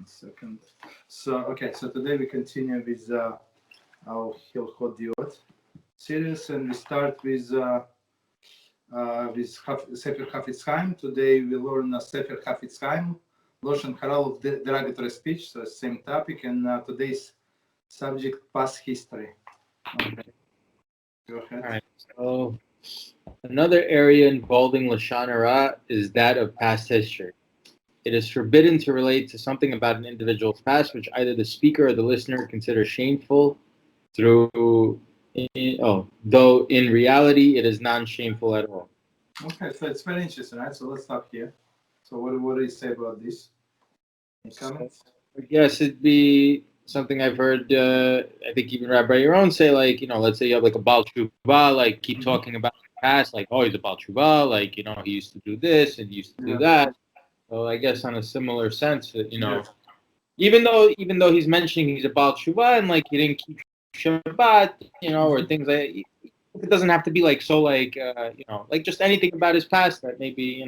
Second. So, okay, so today we continue with our Hilchot series, and we start with Sefer Chafetz Chaim. Today we learn Sefer Chafetz Chaim, Lashon Haral of derogatory speech, so same topic, and today's subject, past history. Okay, go ahead. All right, so another area involving Lashon Hara is that of past history. It is forbidden to relate to something about an individual's past which either the speaker or the listener considers shameful, though in reality it is non-shameful at all. Okay, so it's very interesting, right? So let's stop here. So what do you say about this? Any comments? Yes, it'd be something I've heard, I think even Rabbi Yaron say, like, let's say you have like a Baal Tshuva, like keep talking about the past, like, oh, he's a Baal Tshuva, like, he used to do this and he used to do that. So I guess on a similar sense, even though he's mentioning he's a Baal Tshuva and like he didn't keep Shabbat, or things like, it doesn't have to be like so like like just anything about his past that maybe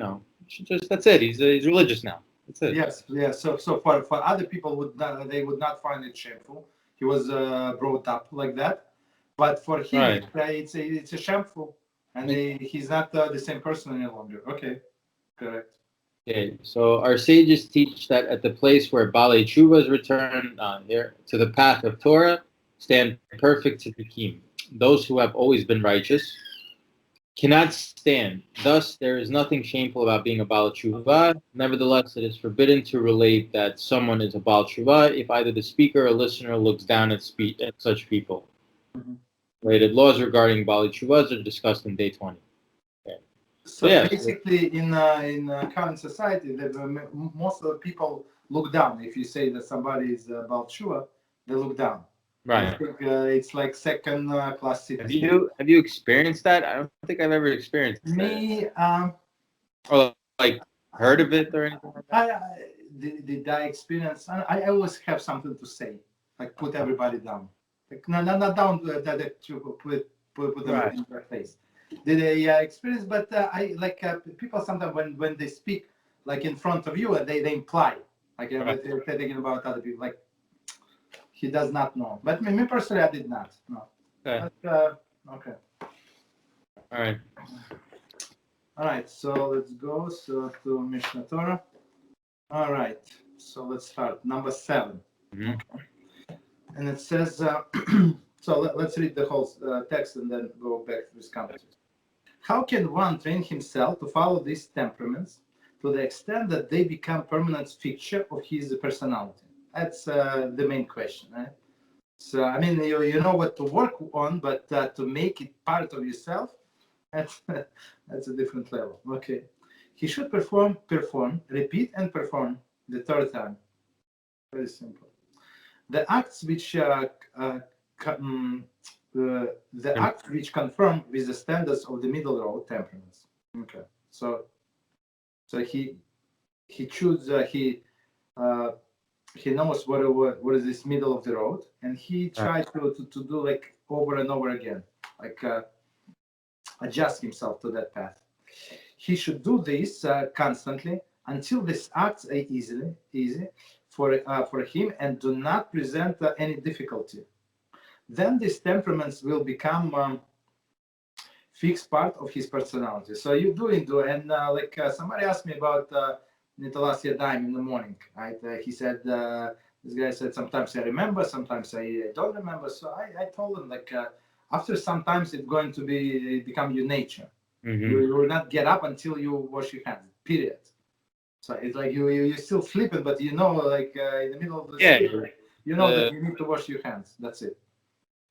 that's it. He's religious now. That's it. Yes. So for other people would not find it shameful. He was brought up like that, but for him right. it's a shameful, and he's not the same person any longer. Okay, correct. Okay, so our sages teach that at the place where Balei Teshuvas return here to the path of Torah, stand perfect tzaddikim. Those who have always been righteous cannot stand. Thus, there is nothing shameful about being a Baal Tshuva. Nevertheless, it is forbidden to relate that someone is a Baal Tshuva if either the speaker or listener looks down at such people. Mm-hmm. Related laws regarding Baal Teshuvas are discussed in day 20. So basically, in current society, most of the people look down. If you say that somebody is Baal Tshuva, they look down. Right. I think it's like second class citizen. Have you experienced that? I don't think I've ever experienced me. Or like heard of it or anything like that? Did I experience? I always have something to say, like put everybody down. Like not down that you put them in their face. Did I experience? But I like people sometimes when they speak like in front of you, they imply like they're thinking about other people. Like he does not know. But me personally, I did not. No. Okay. But, okay. All right. So let's go to Mishneh Torah. All right. So let's start number 7. Mm-hmm. Okay. And it says. So let's read the whole text and then go back to this context. How can one train himself to follow these temperaments to the extent that they become permanent feature of his personality? That's the main question, right? So, I mean, you know what to work on, but to make it part of yourself, that's a different level. Okay. He should perform, repeat, and perform the third time. Very simple. The acts which the acts which conform with the standards of the middle road temperaments. Okay, so he chooses he knows what is this middle of the road, and he tries to do like over and over again, like adjust himself to that path. He should do this constantly until these acts are easy for him and do not present any difficulty. Then these temperaments will become fixed part of his personality. So you do, and like somebody asked me about Nitalas Yadayim in the morning, right? He said, this guy said, sometimes I remember, sometimes I don't remember. So I told him, like, after sometimes it's going to become your nature. Mm-hmm. You will not get up until you wash your hands, period. So it's like you're still sleeping, but like in the middle of the sleep, that you need to wash your hands. That's it.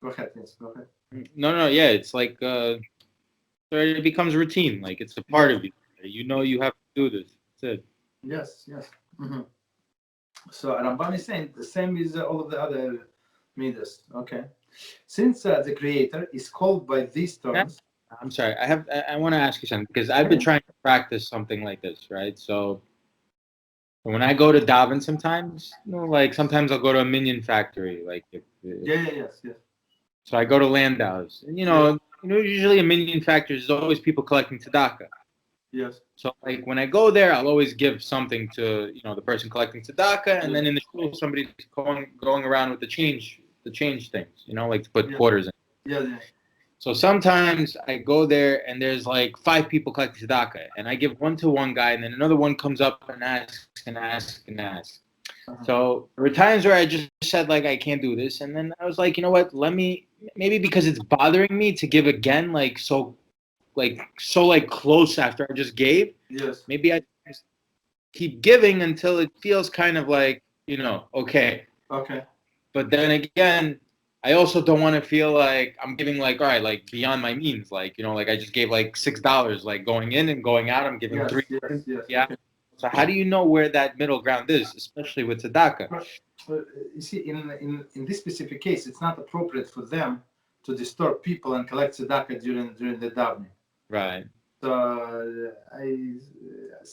Go ahead, yes, go ahead. No, yeah, it's like it becomes routine, like it's a part of you. You have to do this. That's it. Yes. Mm-hmm. So Rambam is saying the same is all of the other midas. Okay, since the Creator is called by these terms. I'm sorry. I want to ask you something because I've been trying to practice something like this, right? So when I go to daven, sometimes, like sometimes I'll go to a minion factory, like yes. So I go to Landau's, and usually a minion factory is always people collecting tzedakah. Yes. So like when I go there, I'll always give something to the person collecting tzedakah, and then in the shul somebody's going around with the change things, like to put quarters in. Yeah. So sometimes I go there and there's like 5 people collecting tzedakah, and I give one to one guy, and then another one comes up and asks and asks and asks. So there were times where I just said like I can't do this, and then I was like, you know what? Maybe because it's bothering me to give again, so close after I just gave. Yes. Maybe I just keep giving until it feels kind of like okay. Okay. But then again, I also don't want to feel like I'm giving all right, beyond my means, like I just gave like $6, like going in and going out. I'm giving three. Yes. Yeah. Okay. So how do you know where that middle ground is, especially with tzedakah? You see, in this specific case, it's not appropriate for them to disturb people and collect tzedakah during the davening. Right. So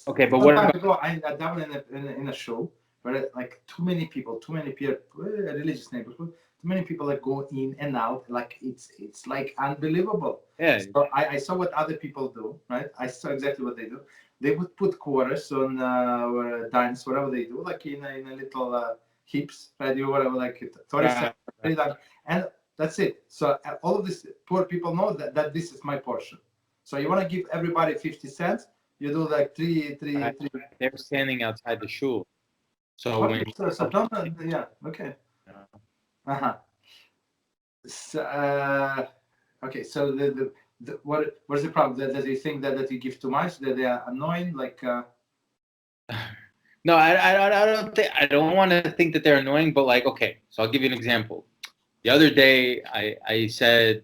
okay, but what about ago, I davened in a show where like too many people, a religious neighborhood, too many people like go in and out, like it's like unbelievable. Yeah. So I saw what other people do, right? I saw exactly what they do. They would put quarters on dimes, whatever they do, like in a little heaps, right? You whatever, like Torah, and that's it. So all of these poor people know that this is my portion. So you want to give everybody 50 cents? You do like three. They're standing outside the shul. So okay. Okay. So, okay. So what's the problem? That you think that you give too much? That they are annoying? Like. No, I don't want to think that they're annoying, but like, okay. So I'll give you an example. The other day, I said,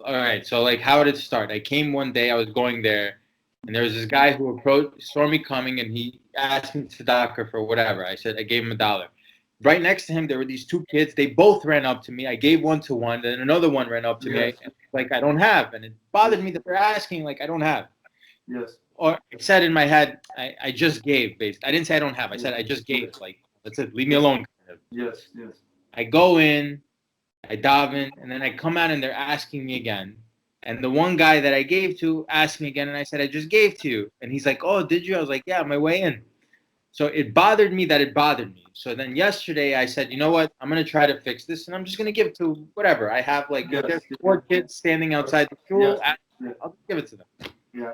all right. So like, how did it start? I came one day. I was going there. And there was this guy who saw me coming, and he asked me tzedakah for whatever. I gave him $1. Right next to him, there were these 2 kids. They both ran up to me. I gave one to one, then another one ran up to me. I don't have. And it bothered me that they're asking, like, I don't have. Yes. Or I said in my head, I just gave, basically. I didn't say I don't have. I said I just gave. Like, that's it. Leave me alone. Yes. I go in, I daven, and then I come out, and they're asking me again. And the one guy that I gave to asked me again, and I said, I just gave to you. And he's like, oh, did you? I was like, yeah, on my way in. So it bothered me that it bothered me. So then yesterday I said, you know what? I'm going to try to fix this, and I'm just going to give it to whatever. I have there's 4 kids standing outside the shul. I'll just give it to them. Yeah.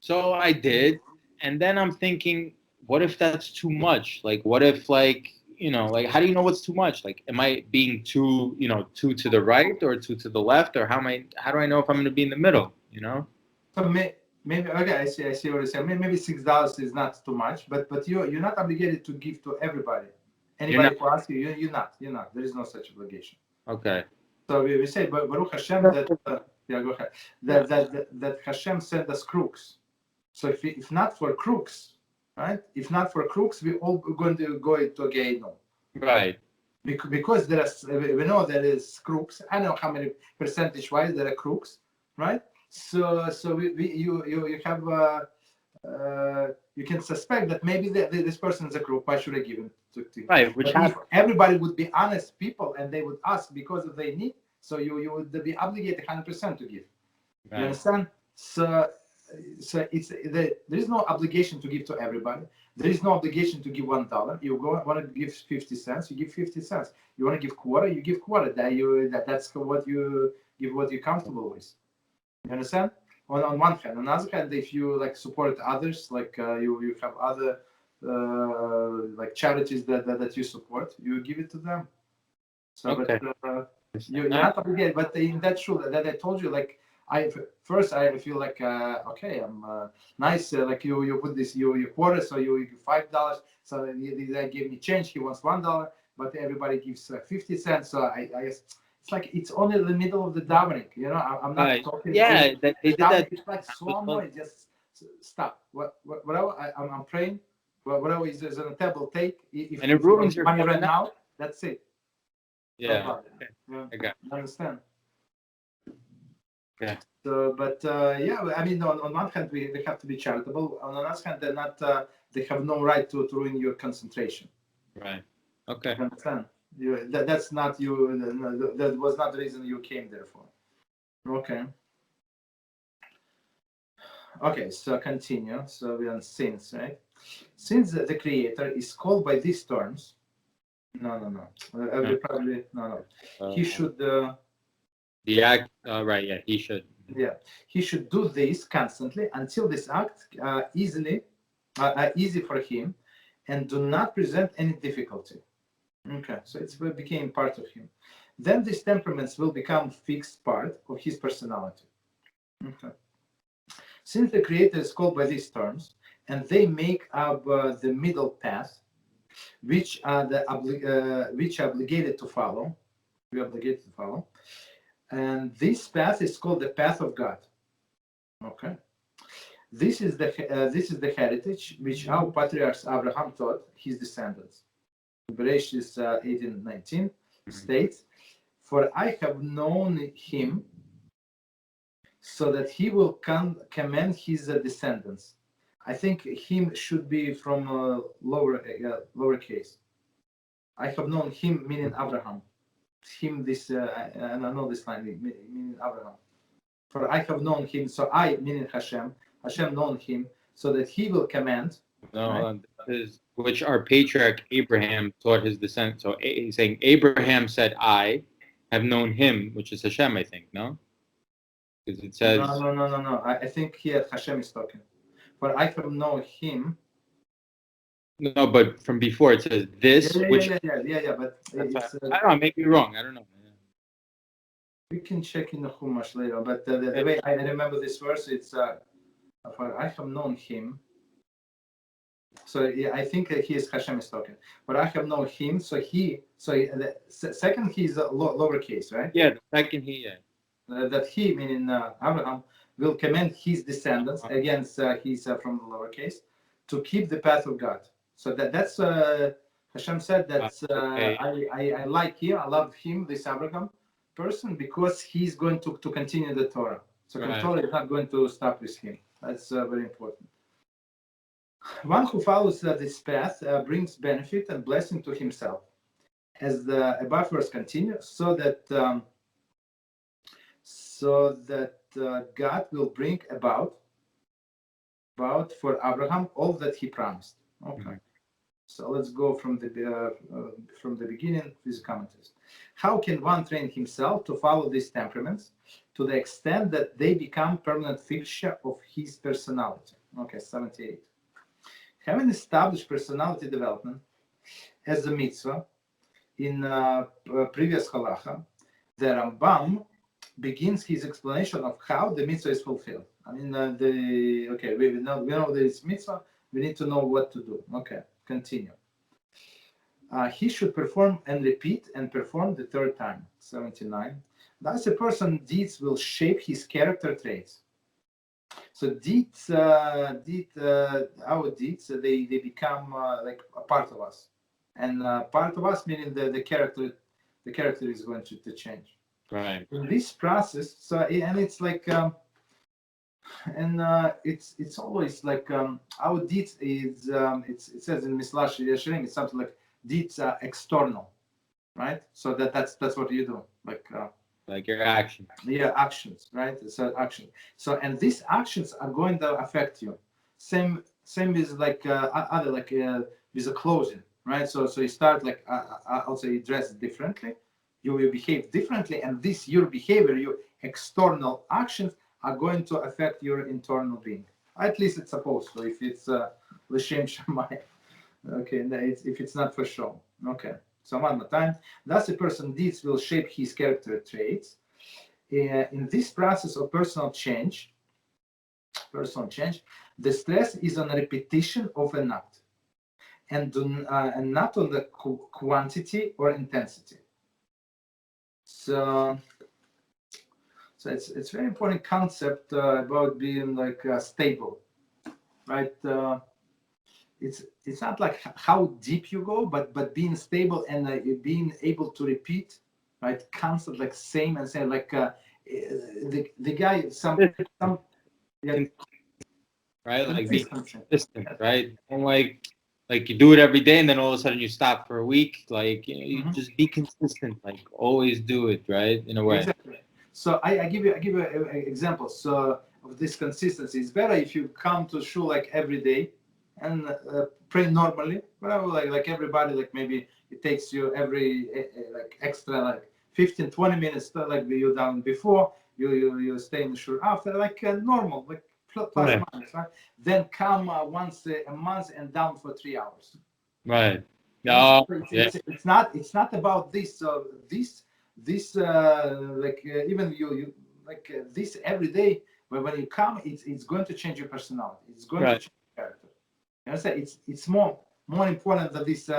So I did. And then I'm thinking, what if that's too much? Like, what if how do you know what's too much? Like, am I being too to the right or too to the left, or how do I know if I'm going to be in the middle? So maybe okay, I see what you're saying. Maybe $6 is not too much, but you're not obligated to give to everybody. Anybody who asks you, you're not. There is no such obligation. Okay. So we say, but Baruch Hashem, go ahead. That Hashem sent us crooks. So if not for crooks, right? If not for crooks, we all going to go to Gehinnom. Right. Because we know there is crooks. I don't know how many percentage-wise there are crooks, right? So you have you can suspect that maybe this person is a crook. Why should I give him to right? Which if everybody would be honest people and they would ask because of their need, so you would be obligated 100% to give. Right. You understand? So there is no obligation to give to everybody. There is no obligation to give $1. You want to give 50 cents, you give 50 cents. You want to give quarter, you give quarter. That's what you give, what you're comfortable with. You understand? On one hand. On the other hand, if you like support others, like you have other like charities that you support, you give it to them. So, okay. But you're not obligated. But in that shul that I told you, like I feel like okay, I'm nice. Like you put this your quarter, so you give $5. So they gave me change. He wants $1, but everybody gives 50 cents. So I guess it's like it's only the middle of the davening. I'm not talking. Yeah, they did that. It's like so annoying. Just stop. Whatever I'm praying. Whatever is on the table, take. If and it ruins your money right now. That's it. Yeah. No okay. I understand. Yeah. So, but I mean, on one hand, we have to be charitable. On the other hand, they're not. They have no right to ruin your concentration. Right. Okay. You understand? That's not you. That was not the reason you came there for. Okay. Okay, so continue. So we're on since, right? Since the creator is called by these terms, no. We probably no. He should. The act, right? Yeah, he should. Yeah, he should do this constantly until this act easy for him, and do not present any difficulty. Okay, so it became part of him. Then these temperaments will become fixed part of his personality. Okay. Since the creator is called by these terms, and they make up the middle path, which are which are obligated to follow, we are obligated to follow, and this path is called the path of God. Okay, this is the heritage which our patriarchs Abraham taught his descendants. Bereshit 18:19 states, "For I have known him, so that he will command his descendants." I think him should be from lowercase. I have known him, meaning Abraham. Him, this, and I know this line, meaning Abraham. For I have known him, so I, meaning Hashem known him, so that he will command. No, right? Is which our patriarch Abraham taught his descendants. So he's saying Abraham said, "I have known him," which is Hashem, I think. No, because it says no. I think here Hashem is talking. For I have known him. No, but from before it says this, yeah, which but it's, I don't know. Maybe wrong. I don't know. We can check in the Chumash later, but the way I remember this verse, it's for I have known him. So yeah, I think he is Hashem is talking. But I have known him, so the second he is a lowercase, right? Yeah, the second he, that he, meaning Abraham, will command his descendants against he's from the lowercase to keep the path of God. So that's Hashem said that's I like him, I love him, this Abraham person, because he's going to continue the Torah. So the Torah is not going to stop with him. That's very important. One who follows this path brings benefit and blessing to himself, as the above verse continues, so that God will bring about for Abraham all that he promised. Okay. Mm-hmm. So let's go from the beginning with the commentaries. How can one train himself to follow these temperaments to the extent that they become permanent fixture of his personality? Okay, 78. Having established personality development as a mitzvah in previous halacha, the Rambam begins his explanation of how the mitzvah is fulfilled. I mean, we know there is mitzvah. We need to know what to do. Okay, continue. He should perform and repeat and perform the third time. 79. Thus, a person's deeds will shape his character traits. So deeds, our deeds, they become like a part of us, and part of us meaning the character is going to change. Right. In this process, so and it's like, it's always like our deeds is it says in Mislash Yeshirim, it's something like deeds are external, right? So that's what you do, like your actions. Yeah, actions, right? So action. So and these actions are going to affect you. Same is like other like with the clothing, right? So you start like also you dress differently, you will behave differently, and your behavior, your external actions are going to affect your internal being. At least it's supposed to. If it's l'shem shamayim, okay, if it's not for show, okay. So one more time. Thus, a person's deeds will shape his character traits. In this process of personal change, the stress is on repetition of an act, and not on the quantity or intensity. So it's very important concept about being like stable, right? It's not like how deep you go, but being stable and being able to repeat, right? Constant, like same and same, like the guy some yeah. Right, like be consistent, right? And like you do it every day, and then all of a sudden you stop for a week. Like you just be consistent, like always do it, right? In a way. Exactly. So I give you an example. So of this consistency. It's better if you come to shul like every day and pray normally, whatever, like everybody, like maybe it takes you every like extra like 15-20 minutes like you done before, you stay in the shul after, like normal, like plus minus, right? Then come once a month and down for 3 hours. Right. No. It's not about this. This like even you like this every day. But when you come, it's going to change your personality. It's going to change your character. You understand? It's more important than these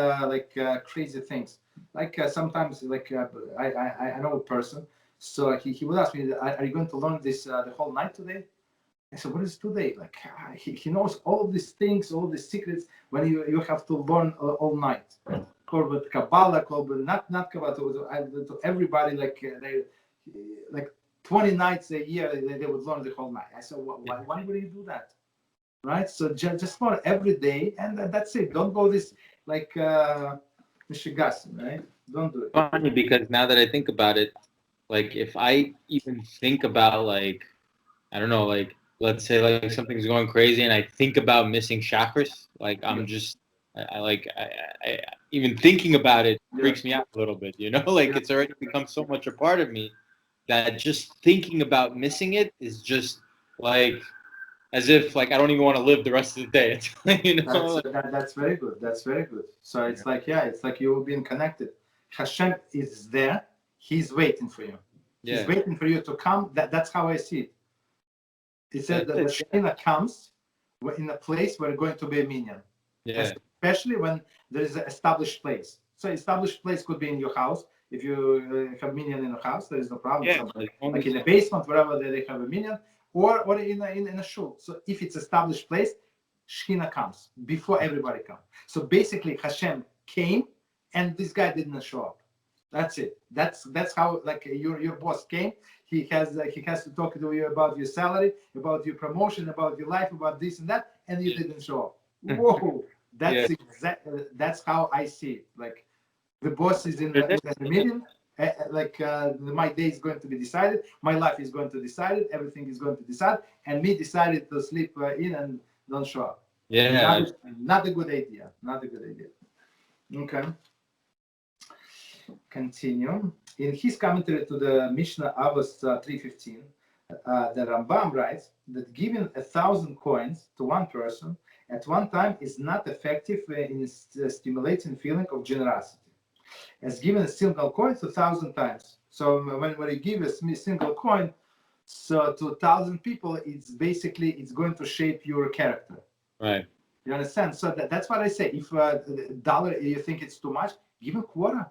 crazy things. Like sometimes like I know a person. So he would ask me, "Are you going to learn this the whole night today?" I said, "What is today?" Like he knows all of these things, all these secrets. When you have to learn all night, called with Kabbalah, called with not Kabbalah to everybody. Like they like 20 nights a year they would learn the whole night. I said, why would you do that? Right? So just learn every day, and that's it. Don't go this like Mishigas, right? Don't do it. Funny, because now that I think about it, like if I even think about like, I don't know, like let's say like something's going crazy and I think about missing chakras, like I'm just I even thinking about it freaks me out a little bit, you know? Like it's already become so much a part of me that just thinking about missing it is just like as if like I don't even want to live the rest of the day. It's like, you know, that's very good. That's very good. So it's like it's like you've been connected. HaShem is there. He's waiting for you. He's waiting for you to come. That's how I see it. He said that the Shekhinah comes in a place where it's going to be a minyan. Especially when there is an established place. So established place could be in your house. If you have minyan in a house, there is no problem. Like in the basement, wherever they have a minyan, or in a shul. So if it's established place, Shekhinah comes before everybody comes. So basically, HaShem came, and this guy didn't show up. That's it. That's how like your boss came. He has to talk to you about your salary, about your promotion, about your life, about this and that, and you didn't show up. Whoa, that's exactly that's how I see it. Like the boss is in the meeting. My day is going to be decided. My life is going to decide it. Everything is going to decide, and me decided to sleep in and don't show up. Not a good idea. Not a good idea. Okay. Continue. In his commentary to the Mishneh Avos 3:15, the Rambam writes that giving 1,000 coins to one person at one time is not effective in stimulating feeling of generosity, as giving a single coin to 1,000 times. So when you give a single coin so to 1,000 people, it's going to shape your character. Right. You understand? So that's what I say. If $1 you think it's too much, give a quarter.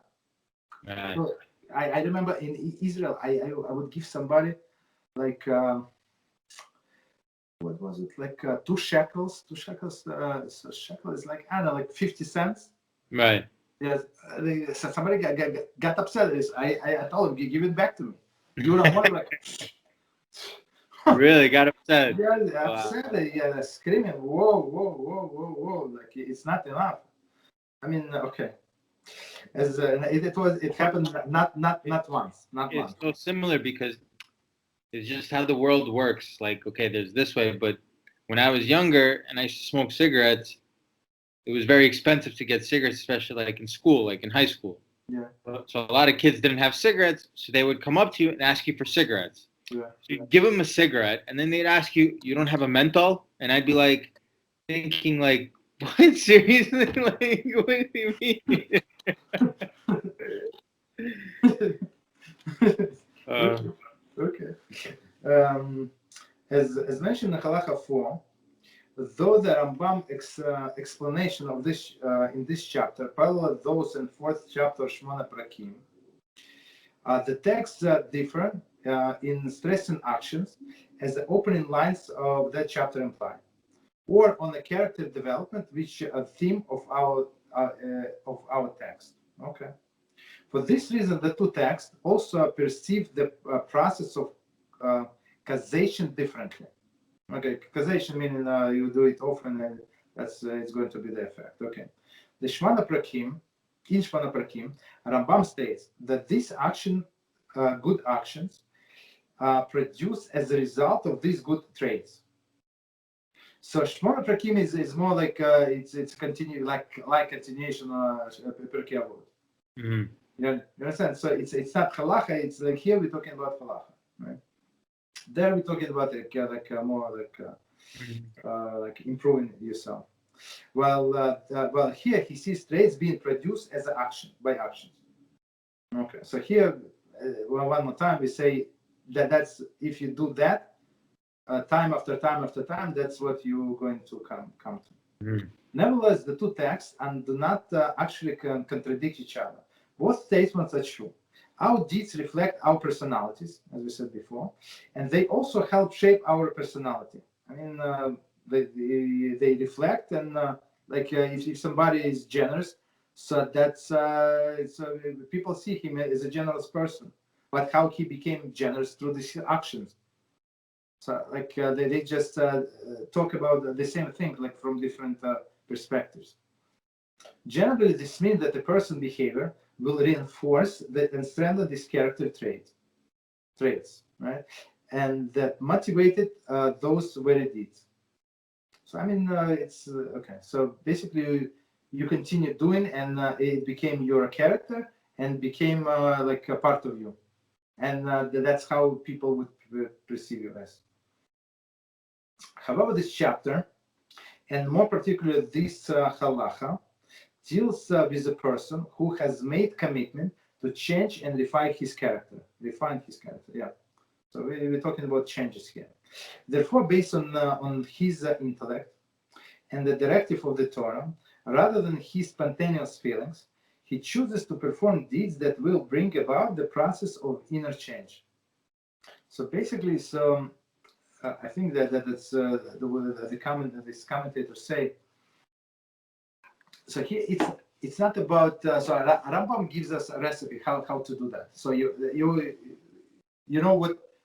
Right. So I remember in Israel, I would give somebody like what was it, like 2 shekels? 2 shekels. So shekel is like, I don't know, like 50 cents. Right. Yes. Somebody got upset. I told him, give it back to me. You don't want like. Really got upset. Yeah, upset. Yeah, screaming, whoa! Like it's not enough. I mean, okay. As it happened not once. It's so similar because it's just how the world works. Like, okay, there's this way, but when I was younger and I used to smoke cigarettes, it was very expensive to get cigarettes, especially like in school, like in high school. Yeah. So a lot of kids didn't have cigarettes, so they would come up to you and ask you for cigarettes. Yeah. So you'd give them a cigarette, and then they'd ask you, "You don't have a menthol?" And I'd be like, thinking like, "What? Seriously? Like, what do you mean?" Okay. As mentioned in Halacha 4, though the Rambam explanation of this in this chapter parallel those in 4th chapter Shmona Prakim, the texts differ in stressing actions as the opening lines of that chapter imply, or on the character development, which a theme of our text. Okay. For this reason, the two texts also perceive the process of causation differently. Okay, causation meaning you do it often, and that's it's going to be the effect. Okay, the Shmona Prakim, in Shmona Prakim, Rambam states that this action, good actions, produced as a result of these good traits. So Shmona Prakim is more like it's continue like continuation Pirkei Avot. You understand? So it's not halacha. It's like here we're talking about halacha, right? There we're talking about more like improving yourself. Well, here he sees traits being produced as an action by actions. Okay, so here one more time we say that's if you do that time after time after time, that's what you're going to come to. Nevertheless, the two texts do not actually contradict each other. Both statements are true. Our deeds reflect our personalities, as we said before, and they also help shape our personality. I mean, they reflect, and if somebody is generous, so that's people see him as a generous person. But how he became generous through these actions. So they just talk about the same thing, like from different perspectives. Generally, this means that the person's behavior will reinforce and strengthen these character traits, right? And that motivated those very deeds. So I mean, it's okay. So basically, you continue doing, and it became your character and became like a part of you, and that's how people would perceive you as. However, this chapter, and more particularly this halacha, deals with a person who has made commitment to change and refine his character. Yeah. So we're talking about changes here. Therefore, based on his intellect and the directive of the Torah, rather than his spontaneous feelings, he chooses to perform deeds that will bring about the process of inner change. So basically, I think that's this commentators say. So here it's not about. So Rambam gives us a recipe how to do that. So you know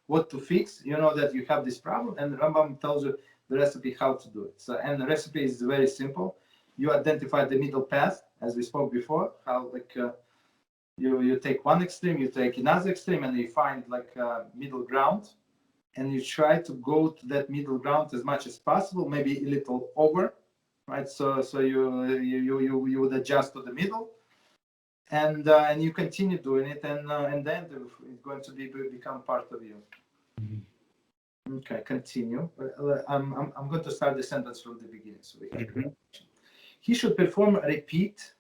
what to fix. You know that you have this problem, and Rambam tells you the recipe how to do it. So and the recipe is very simple. You identify the middle path, as we spoke before. How you take one extreme, you take another extreme, and you find like a middle ground. And you try to go to that middle ground as much as possible, maybe a little over, right? So you would adjust to the middle, and you continue doing it, and then it's going to become part of you. Okay, continue. I'm going to start the sentence from the beginning. So he should perform a repeat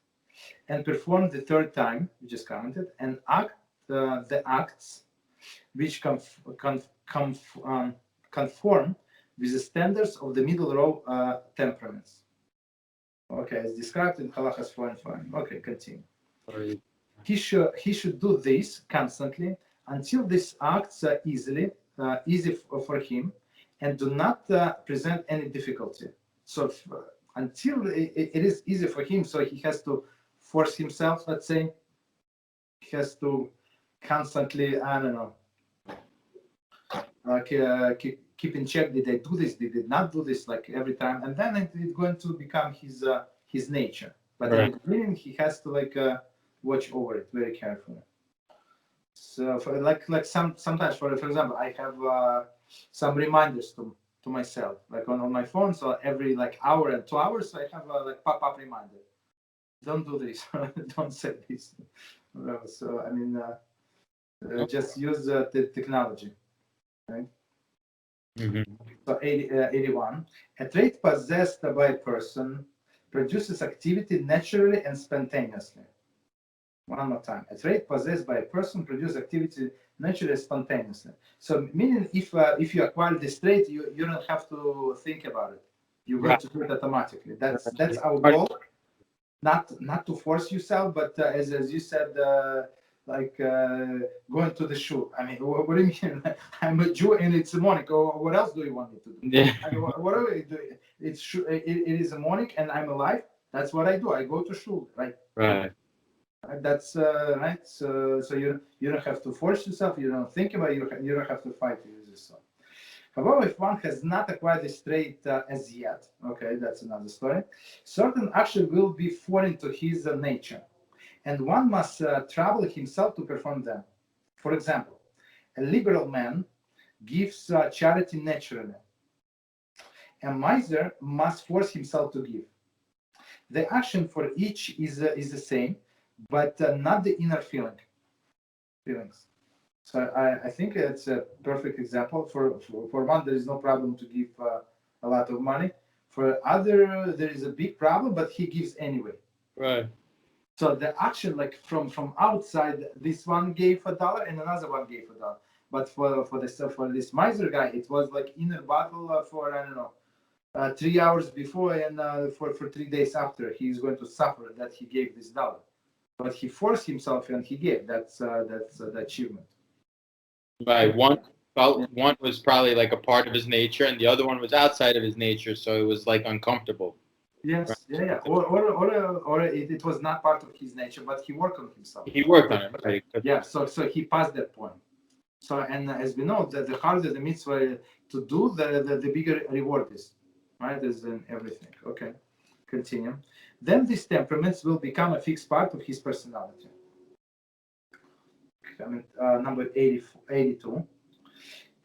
and perform the third time, we just commented, and act the acts which conform with the standards of the middle row temperaments. Okay, as described in Halachas 4 and 5. Okay, continue. He should do this constantly until these acts are easy for him and do not present any difficulty. So until it is easy for him, so he has to force himself, let's say, he has to constantly, I don't know, keep in check, did they do this, did they not do this, like every time, and then it's going to become his nature. But in the beginning, he has to watch over it very carefully. So for sometimes, for example, I have some reminders to myself, like on my phone. So every hour and 2 hours, I have a pop-up reminder. Don't do this. Don't say this. So I mean, just use the technology. Right? So 81. A trait possessed by a person produces activity naturally and spontaneously. One more time. A trait possessed by a person produces activity naturally and spontaneously. So meaning if you acquire this trait, you don't have to think about it. You're going to do it automatically. That's our goal. Not to force yourself, but as you said, going to the shul. I mean, what do you mean? I'm a Jew and it's a morning. What else do you want me to do? Yeah. I mean, whatever you do, it is a morning and I'm alive. That's what I do. I go to shul, right? Right. That's right. So you don't have to force yourself. You don't think about it. You don't have to fight with yourself. However, if one has not acquired this trait as yet, okay, that's another story. Certain action will be foreign to his nature, and one must trouble himself to perform them. For example, a liberal man gives charity naturally. A miser must force himself to give. The action for each is the same, but not the inner feelings. So I think it's a perfect example. For one, there is no problem to give a lot of money. For other, there is a big problem, but he gives anyway. Right. So the action, like from outside, this one gave $1 and another one gave $1. But for this miser guy, it was like inner battle for I don't know 3 hours before and for 3 days after. He's going to suffer that he gave this $1, but he forced himself and he gave. That's the achievement. Right. One was probably like a part of his nature, and the other one was outside of his nature, so it was like uncomfortable. Yes, right? Yeah. Or it was not part of his nature, but he worked on himself. He worked on it. Right. Yeah. So he passed that point. So and as we know, that the harder the mitzvah to do, the bigger reward is, right? As in everything. Okay. Continue. Then these temperaments will become a fixed part of his personality. Number 82.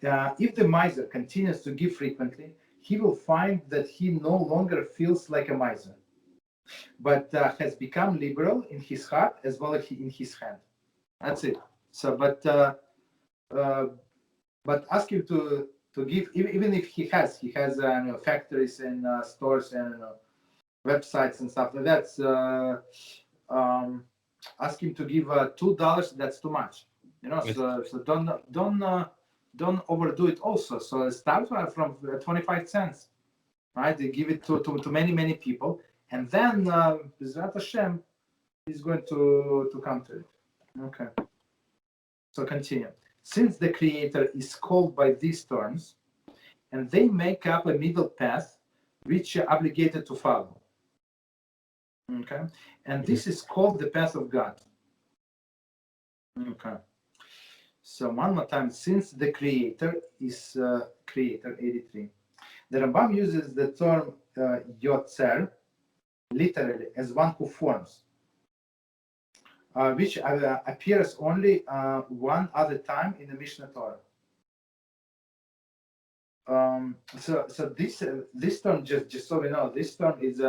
If the miser continues to give frequently, he will find that he no longer feels like a miser, but has become liberal in his heart as well as in his hand. That's it. So, but ask him to give, even if he has factories and stores and websites and stuff like that. Ask him to give $2. That's too much, So don't overdo it. Also, so start from 25 cents, right? They give it to many people, and then B'ezrat HaShem is going to come to it. Okay. So continue. Since the Creator is called by these terms, and they make up a middle path which you're obligated to follow. Okay, and this is called the path of God. Okay. So one more time, since the Creator is Creator, 83. The Rambam uses the term Yotzer literally as one who forms, which appears only one other time in the Mishneh Torah. So this term, just so we know, this term is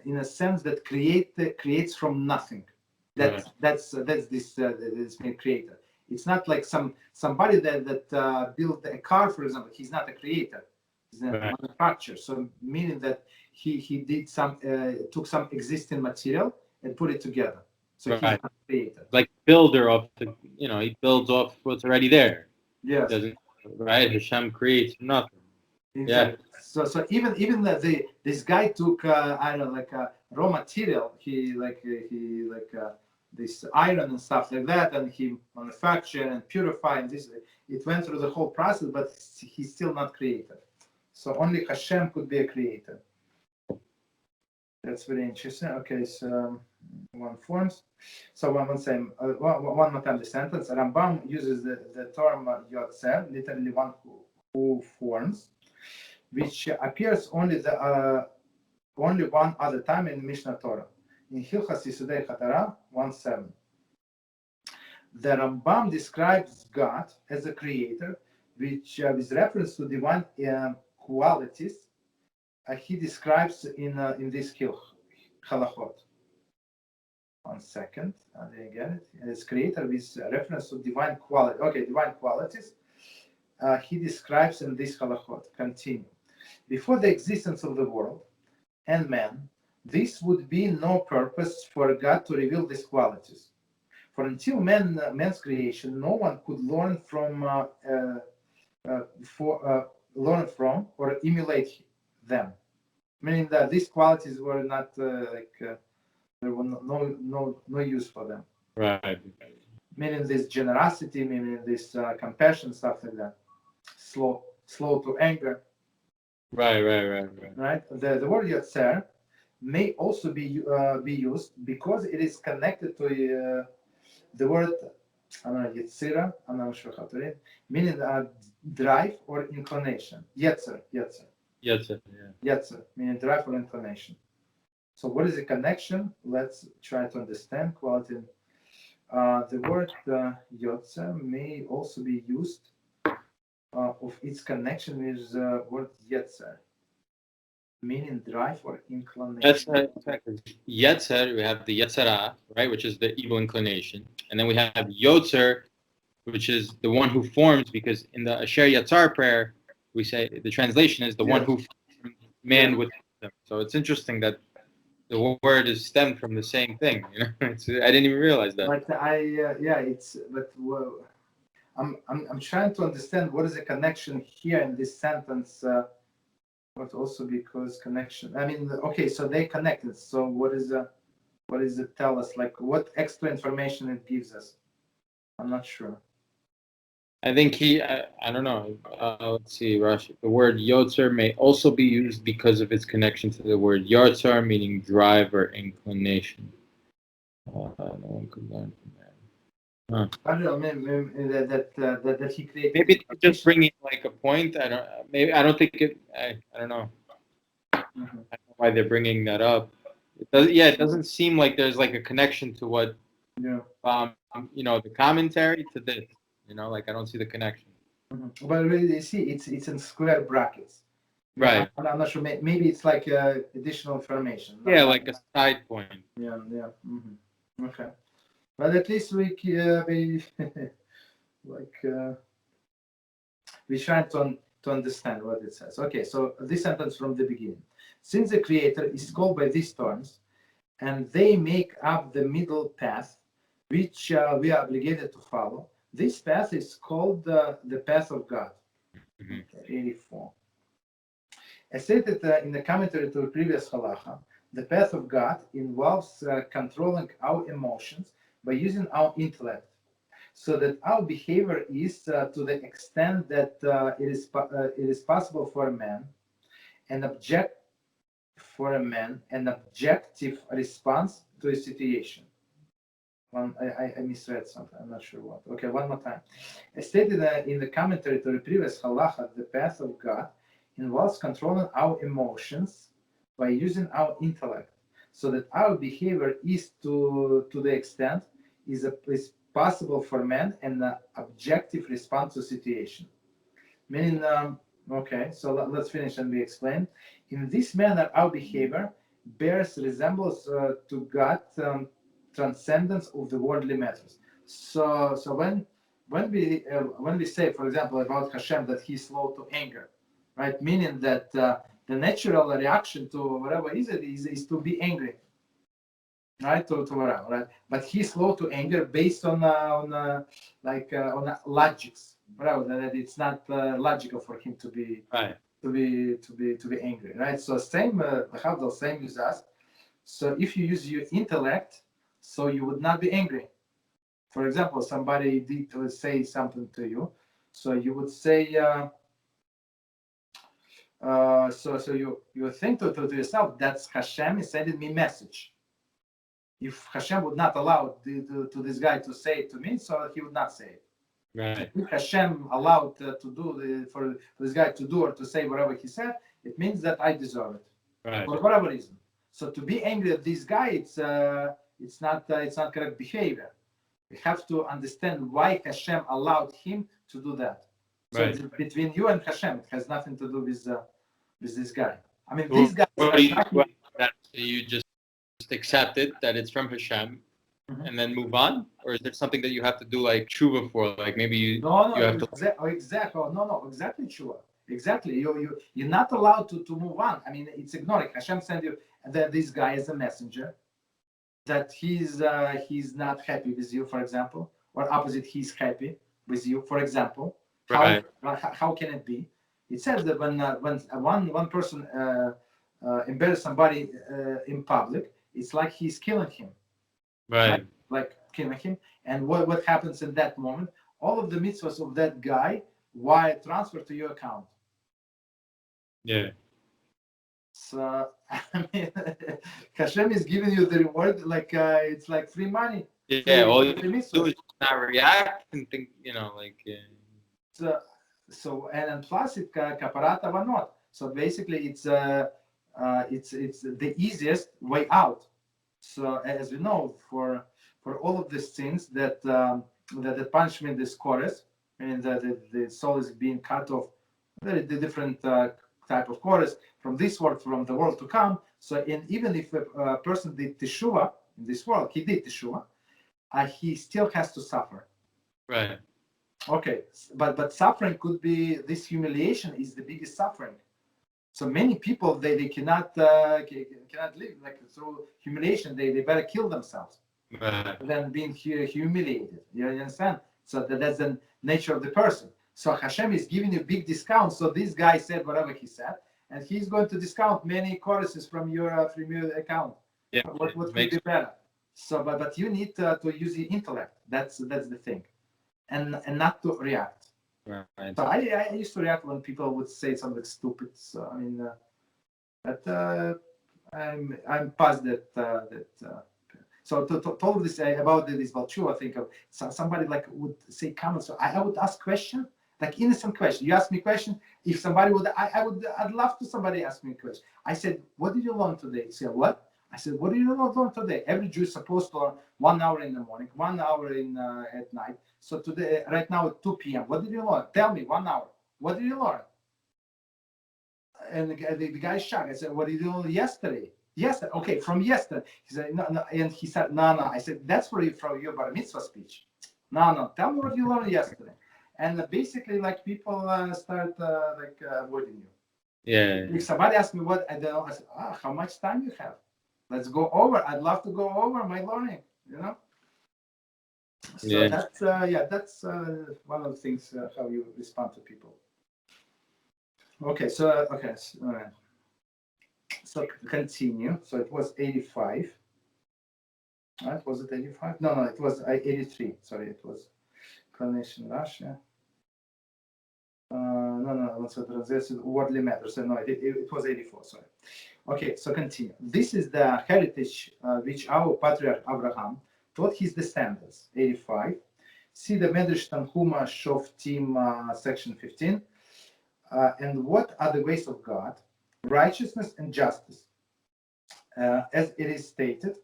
in a sense that creates from nothing. That's this main creator. It's not like somebody that built a car, for example. He's not a creator. He's a manufacturer. So meaning that he did took some existing material and put it together. So he's not a creator. Like builder of he builds off what's already there. Yes. Right? HaShem creates nothing. Exactly. Yeah. So even this guy took raw material. He this iron and stuff like that, and he manufactured and purified. And this it went through the whole process, but he's still not creator. So only HaShem could be a creator. That's very interesting. Okay, so one forms. So one more time the sentence. Rambam uses the term Yotzer, literally one who forms, which appears only one other time in Mishneh Torah, in Hilchot Yisudei Chatara 1:7. The Rambam describes God as a creator, which with reference to divine qualities, he describes in this Halachot. 1 second, I didn't get it. As creator with reference to divine quality. Okay, divine qualities. He describes in this Halachot. Continue. Before the existence of the world and man, this would be no purpose for God to reveal these qualities. For until man's creation, no one could learn from or emulate them. Meaning that these qualities were not there were no use for them. Right. Meaning this generosity, meaning this compassion, stuff like that. Slow to anger. Right. The word Yotzer may also be used because it is connected to the word Yetzira. I'm not sure how to read. Meaning drive or inclination. Yetzer, meaning drive or inclination. So what is the connection? Let's try to understand quality. The word yotzer may also be used of its connection with the word yetzer, meaning drive or inclination. That's Yetzer. We have the Yetzerah, right, which is the evil inclination, and then we have Yotzer, which is the one who forms. Because in the Asher Yatzar prayer, we say the translation is the one who forms man with them. So it's interesting that the word is stemmed from the same thing. You know, I didn't even realize that. But I'm trying to understand what is the connection here in this sentence. But also because connection. I mean, okay, so they connected. So what does it tell us? Like, what extra information it gives us? I'm not sure. I think I don't know. Let's see, Rashi. The word yotzer may also be used because of its connection to the word yartzar, meaning drive or inclination. No one could learn from that. I don't know. Maybe that he created. Maybe it's just bringing like a point. I don't think it. I don't know. Mm-hmm. I don't know why they're bringing that up. It doesn't seem like there's like a connection to what. Yeah. The commentary to this. Like I don't see the connection. Mm-hmm. But really, you see, it's in square brackets. Right. I'm not sure. Maybe it's like additional information. Yeah, like a side point. Yeah. Mm-hmm. Okay. But at least we we try to understand what it says. Okay, so this sentence from the beginning. Since the Creator is called by these terms, and they make up the middle path, which we are obligated to follow, this path is called the path of God. Mm-hmm. Okay, 84. As stated in the commentary to the previous halacha, the path of God involves controlling our emotions by using our intellect, so that our behavior is to the extent that it is possible for a man, an objective response to a situation. I misread something. I'm not sure what. Okay, one more time. As stated in the commentary to the previous halacha, the path of God involves controlling our emotions by using our intellect, so that our behavior is to the extent is possible for man an objective response to situation. Meaning, okay, so let's finish and we explain. In this manner, our behavior bears resemblance to God, transcendence of the worldly matters. So when we say, for example, about HaShem that He's slow to anger, right? Meaning that the natural reaction to whatever is to be angry, right? To whatever, right? But He's slow to anger based on logics. Right, that it's not logical for him to be right. to be angry, right? So same with us. So if you use your intellect, so you would not be angry. For example, somebody did say something to you, so you would say, so you think to yourself, that's HaShem is sending me message. If HaShem would not allow to this guy to say it to me, so he would not say it. Right. If HaShem allowed to do for this guy to do or to say whatever he said, it means that I deserve it, right. For whatever reason. So to be angry at this guy, it's not correct behavior. We have to understand why HaShem allowed him to do that. So right. It's between you and HaShem, it has nothing to do with this guy. I mean, this guy. You just accept it that it's from HaShem. Mm-hmm. And then move on, or is there something that you have to do like Teshuva for? Like maybe you have to. Exactly. Exactly Teshuva. Exactly. You're not allowed to move on. I mean, it's ignoring. Hashem sent you this guy as a messenger. That he's not happy with you, for example, or opposite, he's happy with you, for example. How can it be? It says that when one person embarrasses somebody in public, it's like he's killing him. Right. Like killing him. And what happens in that moment? All of the mitzvahs of that guy wire transfer to your account. Yeah. So I mean, Hashem is giving you the reward like it's like free money. Yeah. All you do is not react and think, like. So and plus it kaparat avanot. So basically, it's the easiest way out. So as we know, for for all of these sins that that the punishment is chorus, and that the soul is being cut off the different type of chorus from this world, from the world to come. So, and even if a person did Teshuva in this world, he did Teshuva, he still has to suffer. Right. Okay, but suffering could be, this humiliation is the biggest suffering. So many people they cannot live like through humiliation. They better kill themselves than being humiliated. You understand? So that's the nature of the person. So HaShem is giving you big discount. So this guy said whatever he said, and he's going to discount many choruses from your account. Yeah. What could be better? So, but you need to use your intellect. That's the thing, and not to react. Right. So I used to react when people would say something stupid. So I mean, I'm past that. So to talk this about this Balchua, I think of somebody like would say comments. So I would ask question, like innocent question. You ask me question. If somebody would, I'd love to somebody ask me a question. I said, what did you learn today? He said, what? I said, what did you learn today? Every Jew is supposed to learn 1 hour in the morning, 1 hour at night. So today, right now at 2 p.m. What did you learn? Tell me, 1 hour. What did you learn? And the guy shocked. I said, what did you learn yesterday? Yesterday. Okay, from yesterday. He said, no. And he said, no. I said, that's for your bar mitzvah speech. No. Tell me what you learned yesterday. And basically, like people start avoiding you. Yeah. If somebody asks me what I don't know, I said, how much time you have? Let's go over. I'd love to go over my learning. You know. So that's one of the things how you respond to people. Okay, so all right. So continue. So it was 85. Right? Was it 85? No, it was 83. Sorry, it was Explanation Russia. No. What's the translation? Worldly matters. So no, it was 84. Sorry. Okay, so continue. This is the heritage which our patriarch Abraham taught his descendants. 85. See the Medrash Tanhuma Shoftim, section 15. And what are the ways of God? Righteousness and justice, as it is stated,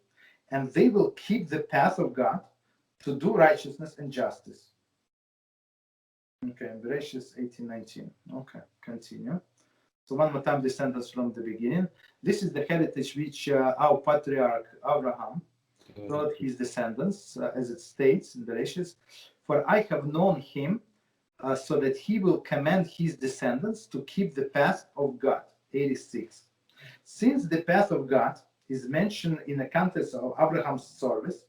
and they will keep the path of God to do righteousness and justice. Okay, Bereshit 18:19. Okay, continue. So one more time, the sentence from the beginning. This is the heritage which our patriarch Abraham taught his descendants, as it states in Bereshit. For I have known him, so that he will command his descendants to keep the path of God. 86. Since the path of God is mentioned in the context of Abraham's service,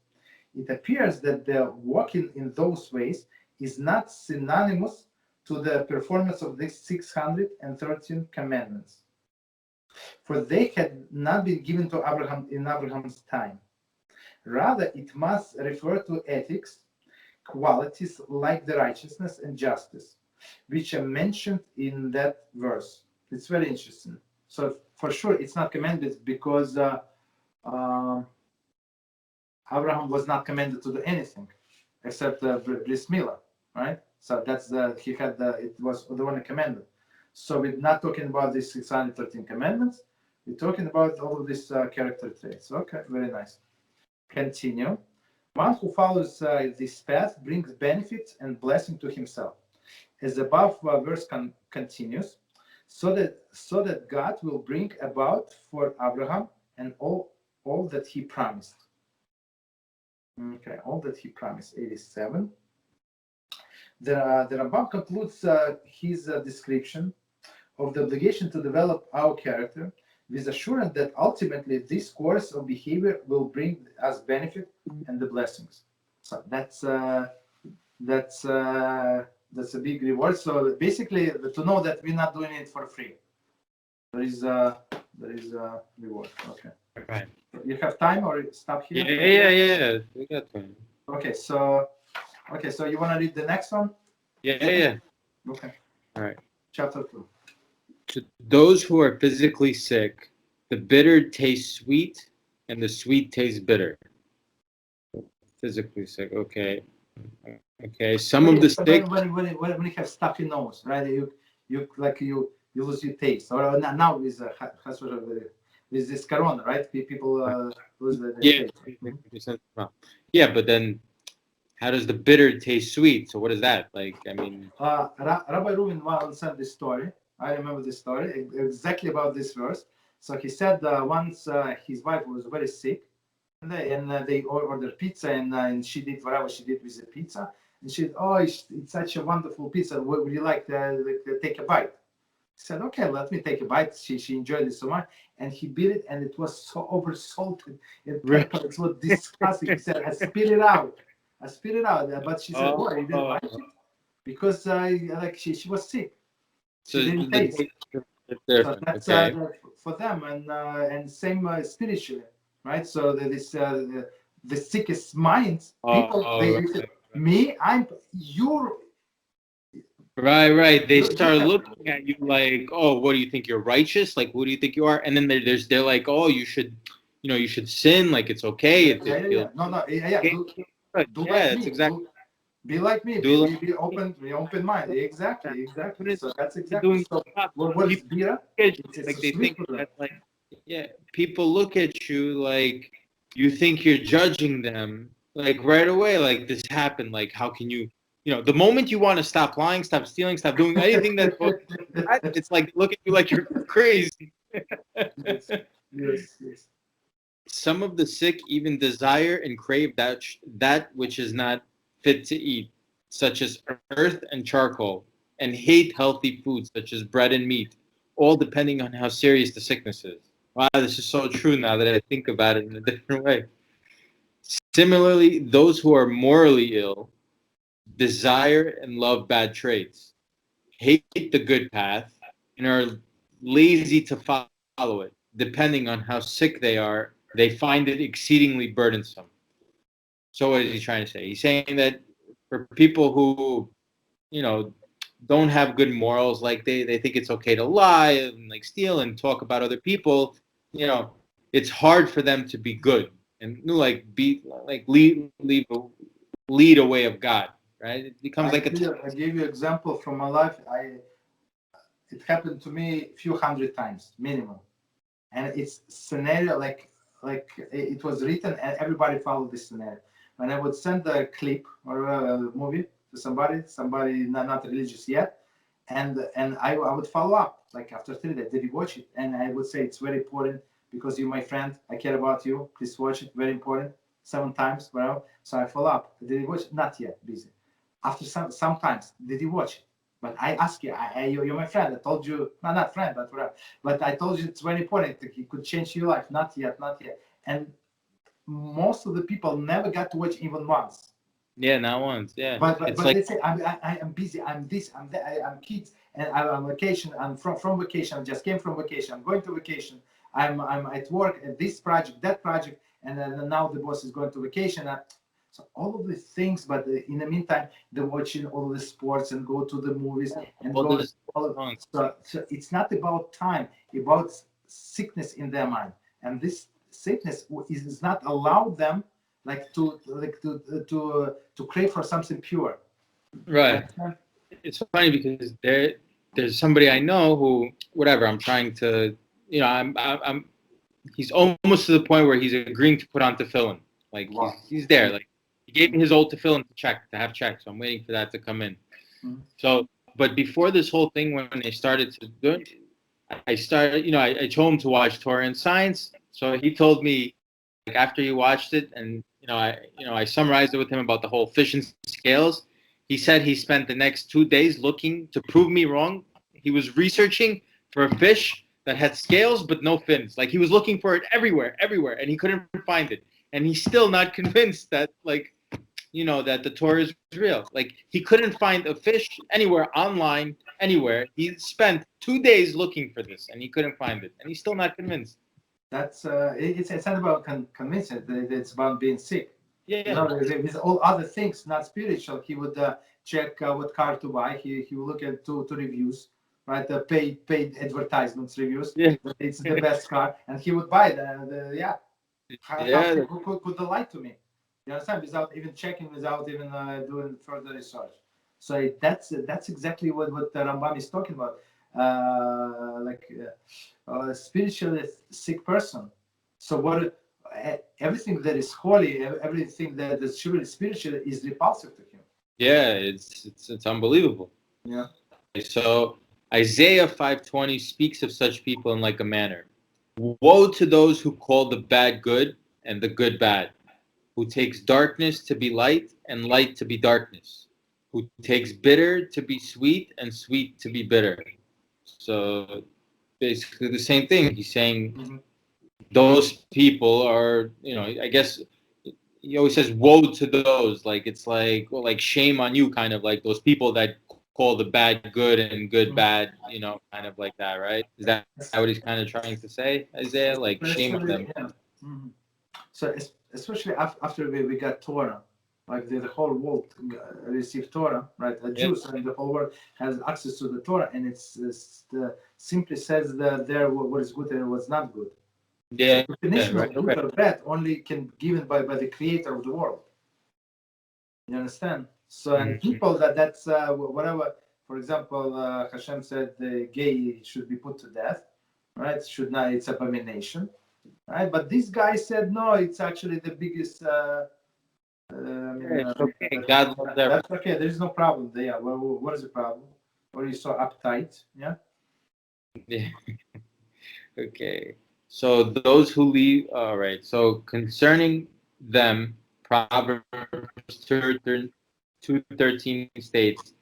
it appears that the walking in those ways is not synonymous to the performance of these 613 commandments, for they had not been given to Abraham in Abraham's time. Rather, it must refer to ethics, qualities like the righteousness and justice, which are mentioned in that verse. It's very interesting. So for sure, it's not commanded because Abraham was not commanded to do anything except bris milah, right? So that's it was the one commanded. So we're not talking about these 613 commandments. We're talking about all of these character traits. Okay, very nice. Continue. One who follows this path brings benefit and blessing to himself. As the above verse continues, so that God will bring about for Abraham and all that he promised. Okay, all that he promised. 87. The Rambam concludes his description of the obligation to develop our character with assurance that ultimately this course of behavior will bring us benefit and the blessings. So that's a big reward. So basically, to know that we're not doing it for free, there is a reward. Okay. Right. You have time or stop here? Yeah. We got time. Okay, so you want to read the next one? Yeah. Okay. All right. Chapter 2. To those who are physically sick, the bitter tastes sweet, and the sweet tastes bitter. Physically sick. Okay. Some of the sick. When you have stuffy nose, right? You lose your taste. Or now is with this corona, right? People lose their Yeah. taste. Yeah, but then how does the bitter taste sweet? So what is that? Like, I mean, Rabbi Reuven once said this story. I remember this story exactly about this verse. So he said once his wife was very sick, and they ordered pizza, and she did whatever she did with the pizza. And she said, "Oh, it's such a wonderful pizza. Would you like to take a bite?" He said, "Okay, let me take a bite." She enjoyed it so much, and he bit it, and it was so over salted and pepper. It was disgusting. He said, "I spit it out. I spit it out." But she said, "Why you didn't like it?" Because she was sick. She didn't taste. So that's for them, and same spiritually, right? So the sickest minds, people, they say, me, I'm you. Right. They start looking at you like, oh, what do you think you're righteous? Like, who do you think you are? And then they're like, oh, you should sin. Like, it's okay. Yeah. No. Yeah. Do like that's me. exactly. Be like me. Be open. Be open minded. Exactly. So that's exactly. So what is bira? It's Like a they sweet think that, like, yeah, people look at you like you think you're judging them like right away. Like this happened. Like how can you? The moment you want to stop lying, stop stealing, stop doing anything that's it's like look at you like you're crazy. Yes. Some of the sick even desire and crave that which is not fit to eat, such as earth and charcoal, and hate healthy foods such as bread and meat, all depending on how serious the sickness is. Wow, this is so true now that I think about it in a different way. Similarly, those who are morally ill desire and love bad traits, hate the good path, and are lazy to follow it. Depending on how sick they are, they find it exceedingly burdensome. So what is he trying to say? He's saying that for people who, don't have good morals, like they think it's okay to lie and like steal and talk about other people, it's hard for them to be good and lead a way of God, right? It becomes I gave you example from my life. It happened to me a few hundred times minimum, and it's scenario like it was written, and everybody followed this scenario. When I would send a clip or a movie to somebody not religious yet, and I would follow up like after 3 days. Did you watch it? And I would say it's very important because you're my friend. I care about you. Please watch it. Very important. 7 times, well. So I follow up. Did you watch it? Not yet. Busy. After sometimes, did you watch it? But I ask you, you're my friend. I told you, not friend, but whatever. But I told you it's very important. It could change your life. Not yet. And most of the people never got to watch even once. Yeah, not once. Yeah, But it's like they say I'm busy. I'm this. I'm that. I'm kids, and I'm on vacation. I'm from vacation. I just came from vacation. I'm going to vacation. I'm at work at this project, that project, and then now the boss is going to vacation. So all of these things, but in the meantime, they're watching all the sports and go to the movies and all go. this. So it's not about time, about sickness in their mind, and this sickness is not allowed them to crave for something pure. Right. It's funny because there's somebody I know who whatever I'm trying to I'm he's almost to the point where he's agreeing to put on tefillin. Like Wow. he's there. Like he gave me his old tefillin to have checked. So I'm waiting for that to come in. Mm-hmm. So, but before this whole thing, when they started to do it, I started. I told him to watch Torah and Science. So he told me like after he watched it, and I summarized it with him about the whole fish and scales. He said he spent the next 2 days looking to prove me wrong. He was researching for a fish that had scales but no fins. Like he was looking for it everywhere, and he couldn't find it. And he's still not convinced that that the Torah is real. Like he couldn't find a fish anywhere online, anywhere. He spent 2 days looking for this, and he couldn't find it, and he's still not convinced. That's it's not about convincing. It's about being sick. Yeah. With all other things, not spiritual. He would check what car to buy. He would look at to reviews, right? Paid advertisements reviews. Yeah. It's the best car, and he would buy the. How could they lie to me? You understand? Without even checking, without even doing further research. So that's exactly what Rambam is talking about. spiritually sick person. So everything that is holy, everything that is truly spiritual is repulsive to him. Yeah, it's unbelievable. Yeah. So Isaiah 5:20 speaks of such people in like a manner. Woe to those who call the bad good and the good bad, who takes darkness to be light and light to be darkness, who takes bitter to be sweet and sweet to be bitter. So basically the same thing. He's saying those people are, I guess he always says woe to those, like it's like, well, like shame on you, kind of like those people that call the bad good and good bad, kind of like that, right? Is that what he's kind of trying to say, Isaiah? Like shame on them. Yeah. So especially after we got Torah, like the whole world received Torah, right? Jews and the whole world has access to the Torah, and it's simply says that there what is good and what's not good. Yeah. The definition of good or bad only can be given by the creator of the world. You understand? So and people that's whatever. For example, HaShem said the gay should be put to death, right? Should not. It's abomination, right? But this guy said no. It's actually the biggest. It's okay. God loves everyone. That's okay. There's no problem there. Well, what is the problem? Or are you so uptight? Yeah. Yeah. Okay. So those who leave. All right. So concerning them, Proverbs 2:13 states,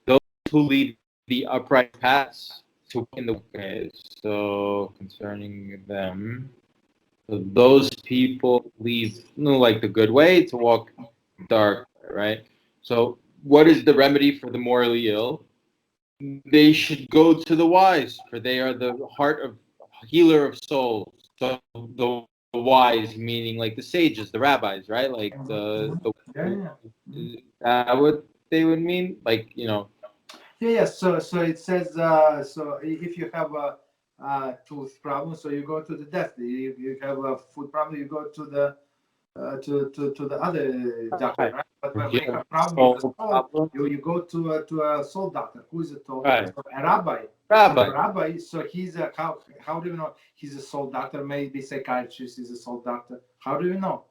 those who lead the upright paths to in the. Okay. So concerning them. So those people leave, like the good way to walk dark, right? So what is the remedy for the morally ill? They should go to the wise, for they are the healer of souls. So the wise, meaning like the sages, the rabbis, right? Like what they would mean, like Yeah. So it says so if you have a tooth problem, so you go to the dentist. If you have a food problem, you go to the other doctor, right? But when you have a problem with the soul, you go to a soul doctor. Who is a soul? Right. A rabbi. Rabbi. A rabbi. So he's a how do you know he's a soul doctor? Maybe psychiatrist is a soul doctor. How do you know?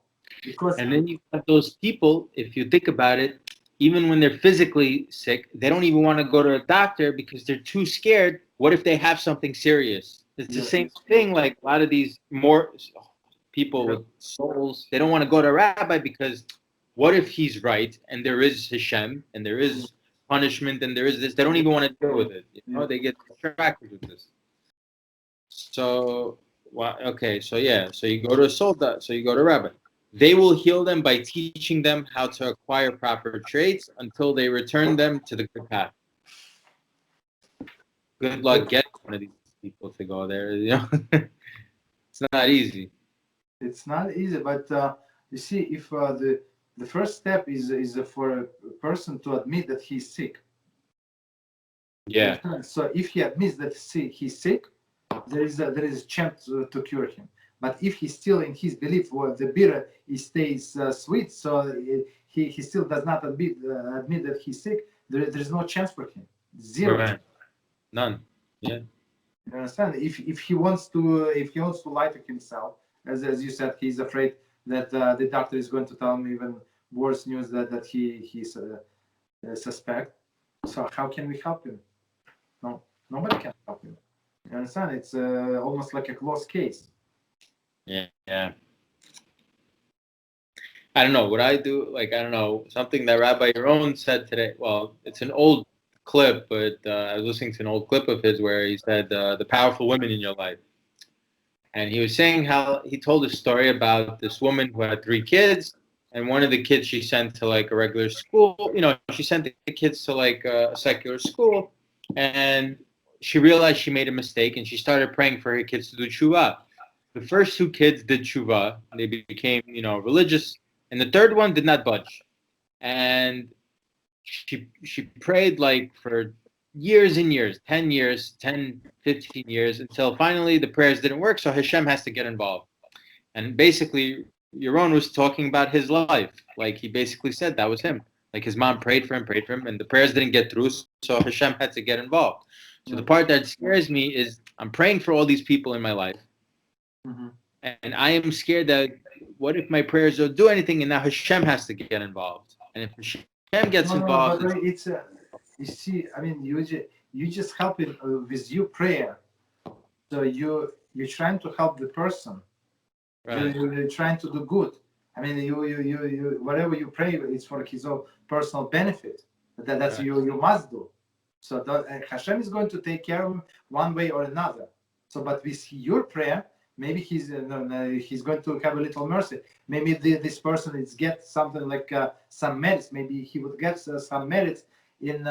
Because and then you have those people, if you think about it, even when they're physically sick, they don't even want to go to a doctor because they're too scared. What if they have something serious? It's the same thing. Like a lot of these more people with souls, they don't want to go to a rabbi because what if he's right and there is HaShem and there is punishment and there is this? They don't even want to deal with it. They get distracted with this. So, okay, so you go to a soul doctor, so you go to a rabbi. They will heal them by teaching them how to acquire proper traits until they return them to the good path. Good luck getting one of these people to go there. It's not easy. It's not easy, but you see, if the first step is for a person to admit that he's sick. Yeah. So if he admits that he's sick, there is a chance to cure him. But if he's still in his belief, the bitter he stays sweet, so he still does not admit that he's sick. There's no chance for him. Zero. Right. None. Yeah. You understand? If he wants to lie to himself, as you said, he's afraid that the doctor is going to tell him even worse news that he's suspect. So how can we help him? No, nobody can help him. You understand? It's almost like a closed case. Yeah. I don't know what I do. Like, I don't know, something that Rabbi Yaron said today. Well, it's an old clip, but I was listening to an old clip of his where he said the powerful women in your life. And he was saying how he told a story about this woman who had 3 kids, and one of the kids she sent to like a regular school. She sent the kids to like a secular school, and she realized she made a mistake, and she started praying for her kids to do Teshuva. The first 2 kids did Teshuva. They became, religious, and the third one did not budge. And she prayed like for years and years, 10 years, 10, 15 years, until finally the prayers didn't work, so HaShem has to get involved. And basically, Yaron was talking about his life. Like, he basically said that was him. Like his mom prayed for him, and the prayers didn't get through, so HaShem had to get involved. So the part that scares me is I'm praying for all these people in my life, and I am scared that what if my prayers don't do anything, and now HaShem has to get involved, and if HaShem gets involved, but it's you see, I mean, you just helping with your prayer, so you're trying to help the person. Right. You're trying to do good. I mean, you whatever you pray, it's for his own personal benefit. That's right. you must do. So Hashem is going to take care of him one way or another. So, but with your prayer, maybe he's going to have a little mercy. Maybe this person is get something like some merits. Maybe he would get some merits in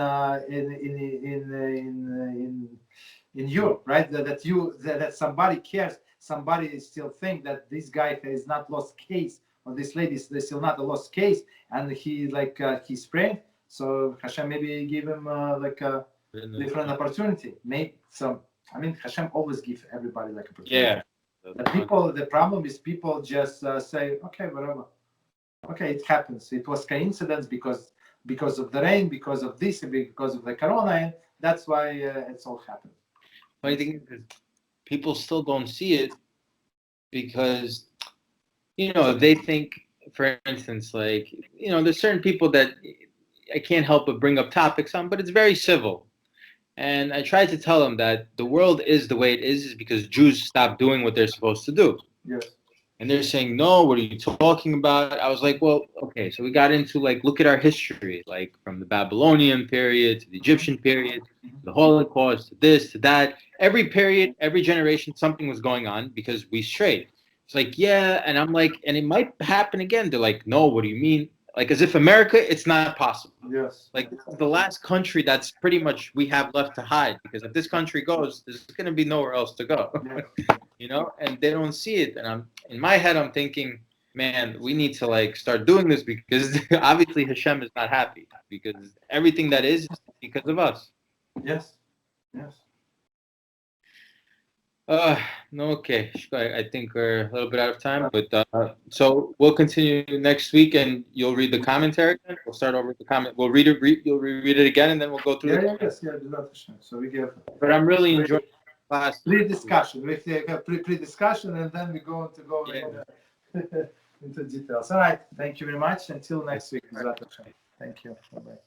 you, right? That somebody cares. Somebody still think that this guy has not lost case, or this lady is still not a lost case, and he's praying. So Hashem maybe give him like a different opportunity. I mean, Hashem always gives everybody like opportunity. Yeah. The problem is people just say, okay, whatever. Okay, it happens. It was coincidence because of the rain, because of this, because of the corona, and that's why it's all happened. I think people still don't see it because, they think, for instance, like, there's certain people that I can't help but bring up topics on, but it's very civil. And I tried to tell them that the world is the way it is because Jews stopped doing what they're supposed to do. Yes. And they're saying, no, what are you talking about? I was like, well, okay. So we got into look at our history, like from the Babylonian period to the Egyptian period, the Holocaust, to this, to that. Every period, every generation, something was going on because we strayed. It's like, yeah. And I'm like, and it might happen again. They're like, no, what do you mean? Like as if America, it's not possible. Yes. Like this is the last country that's pretty much we have left to hide because if this country goes, there's going to be nowhere else to go. Yeah. And they don't see it. And in my head, I'm thinking, man, we need to start doing this because obviously Hashem is not happy because everything that is because of us. Yes. Yes. Okay. I think we're a little bit out of time, but so we'll continue next week, and you'll read the commentary. We'll start over with the comment. We'll read it. You'll reread it again, and then we'll go through. So we get. But I'm really enjoying the class. Pre-discussion. We have pre-discussion, and then we go into details. All right. Thank you very much. Until next week. Thank you. Bye-bye.